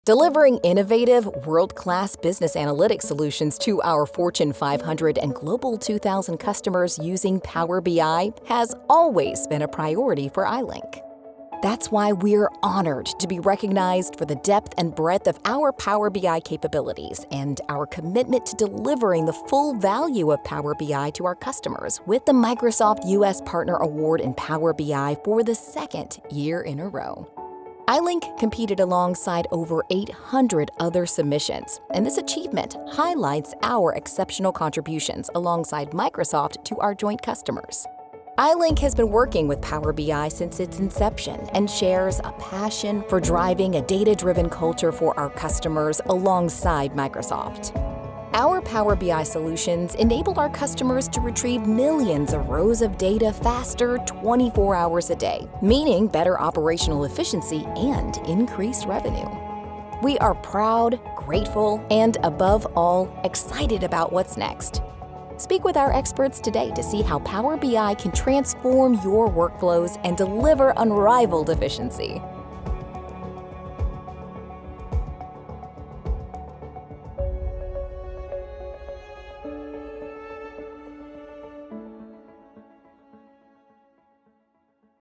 Delivering innovative, world-class business analytics solutions to our Fortune 500 and Global 2000 customers using Power BI has always been a priority for iLink. That's why we're honored to be recognized for the depth and breadth of our Power BI capabilities and our commitment to delivering the full value of Power BI to our customers with the Microsoft U.S. Partner Award in Power BI for the second year in a row. iLink competed alongside over 800 other submissions, and this achievement highlights our exceptional contributions alongside Microsoft to our joint customers. iLink has been working with Power BI since its inception and shares a passion for driving a data-driven culture for our customers alongside Microsoft. Our Power BI solutions enable our customers to retrieve millions of rows of data faster 24 hours a day, meaning better operational efficiency and increased revenue. We are proud, grateful, and above all, excited about what's next. Speak with our experts today to see how Power BI can transform your workflows and deliver unrivaled efficiency.